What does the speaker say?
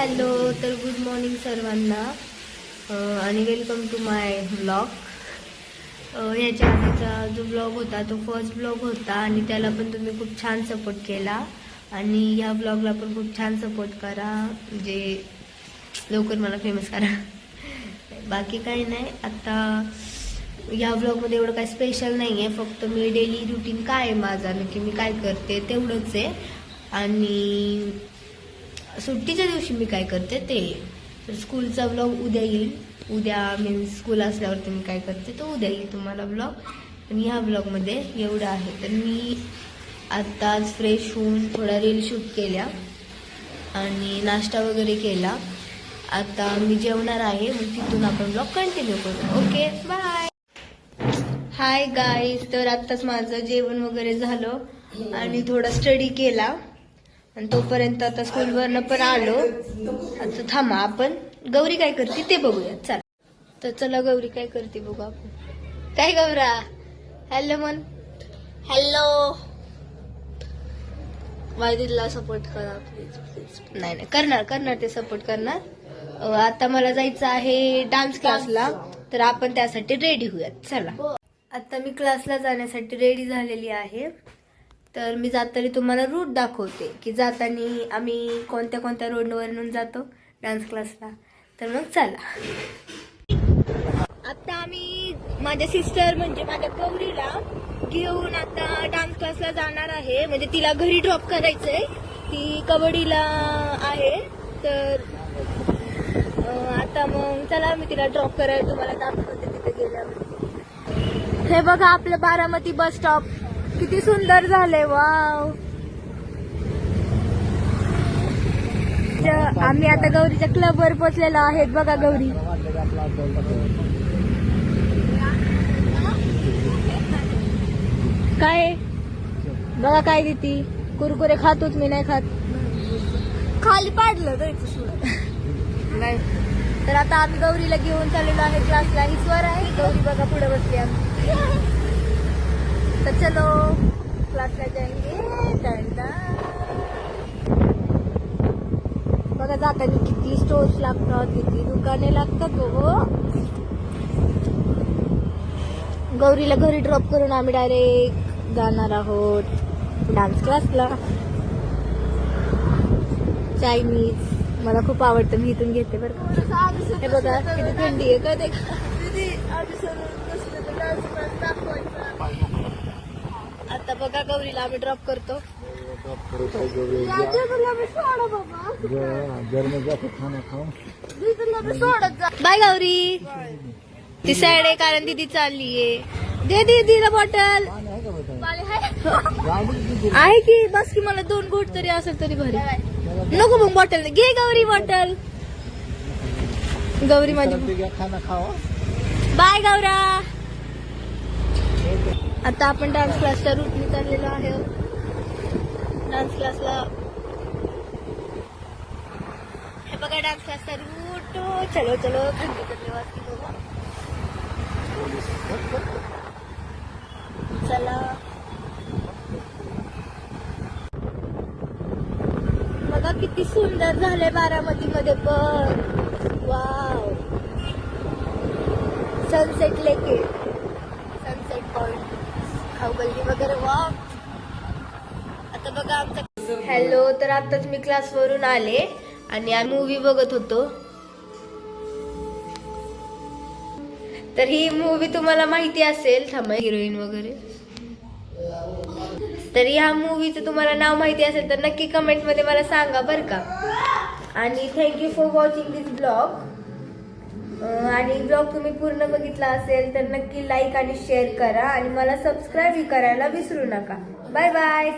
Hello, तर good morning सर्वांना आणि वेलकम टू माय ब्लॉग. ह्याच्या आधीचा जो ब्लॉग होता तो फर्स्ट ब्लॉग होता आणि त्याला पण तुम्ही खूप छान सपोर्ट केला आणि ह्या ब्लॉगला पण खूप छान सपोर्ट करा, म्हणजे लवकर मला फेमस करा. बाकी काही नाही. आता या ब्लॉगमध्ये एवढं काही स्पेशल नाही आहे, फक्त मी डेली रुटीन काय आहे माझा, नक्की मी काय करते तेवढंच आहे. आणि सुट्टीच्या दिवशी मी काय करते ते, तर स्कूलचा ब्लॉग उद्या येईल. उद्या मीन्स स्कूल असल्यावरती मी काय करते तो उद्या येईल तुम्हाला ब्लॉग. पण ह्या ब्लॉगमध्ये एवढं आहे. तर मी आत्ताच फ्रेश होऊन थोडा रील शूट केल्या आणि नाश्ता वगैरे केला. आता मी जेवणार आहे, मग तिथून आपण ब्लॉग कंटिन्यू करू. Okay, bye. हाय गाईज, तर आत्ताच माझं जेवण वगैरे झालं आणि थोडा स्टडी केला आणि तोपर्यंत आता स्कूलवरनं पण आलो. आता थांबा, आपण गौरी काय करते ते बघूया. चला, तर चला गौरी काय करते बघू आपण. काय गौरा, हॅलो मन. हॅलो, वायदीला सपोर्ट करा प्लीज प्लीज. नाही करणार ते सपोर्ट करणार. आता मला जायचं आहे डान्स क्लासला, तर आपण त्यासाठी रेडी होऊयात. चला, आता मी क्लासला जाण्यासाठी रेडी झालेली आहे. तर मी जाताना तुम्हाला रूट दाखवते की जाताना आम्ही कोणत्या कोणत्या रोडवरून जातो डान्स क्लासला. तर मग चला, आता आम्ही माझ्या सिस्टर म्हणजे माझ्या गौरीला घेऊन आता डान्स क्लासला जाणार आहे. म्हणजे तिला घरी ड्रॉप करायचंय, ती कबड्डीला आहे. तर आता मग चला, मी तिला ड्रॉप करायला तुम्हाला दाखवते तिथे गेल्यावर. हे बघा आपलं बारामती बस स्टॉप किती सुंदर झालंय. वाव. आम्ही आता गौरीच्या क्लबवर पोहोचलेलो आहेत. बघा गौरी, काय बघा काय देती. कुरकुरे खातोच मी, नाही खात. खाली पाडलं नाही. तर आता आम्ही गौरीला घेऊन चाललेलो आहे क्लासला. ही स्वर आहे, गौरी बघा पुढे बसली आम्ही. तर चलो क्लासला जाएंगे. बघा जाताना किती स्टोर्स लागतात, किती दुकाने लागतात. हो, गौरीला घरी ड्रॉप करून आम्ही डायरेक्ट जाणार आहोत डान्स क्लासला. चायनीज मला खूप आवडतं, मी इथून घेते बरं का. हे बघा किती थंडी आहे. कधी आता बघा गौरीला आम्ही ड्रॉप करतो. बाय गौरी. ती सॅड आहे कारण दिदी चाललीये. दे दीदीला बॉटल आहे की बस की, मला 2 घोट तरी असेल तरी भरी. नको मग बॉटल घे गौरी, बॉटल. गौरी माझी बाय गौरा. आता आपण डान्स क्लासच्या रूटने चाललेलो आहे. डान्स क्लासला हे बघा, डान्स क्लासचा रूट. चलो चलो, थंडी थंडी वाजती बघा. चला बघा किती सुंदर झालंय बारामती मध्ये पण. वाव. सनसेट लेके, सनसेट पॉइंट, खाऊगल्ली वगैरे. वाव. आता बघा आमचा. हॅलो, तर आताच मी क्लासवरून आले आणि आम्ही मूवी बघत होतो. तर ही मूवी तुम्हाला माहिती असेल, थांबा, हिरोईन वगैरे. तर ह्या मूवीचं तुम्हाला नाव माहिती असेल तर नक्की कमेंट मध्ये मला सांगा बरं का. आणि thank you for watching this blog. आणि ब्लॉग तुम्ही पूर्ण बघितला असेल तर नक्की लाईक आणि शेअर करा आणि मला सबस्क्राईब करायला विसरू नका. Bye bye.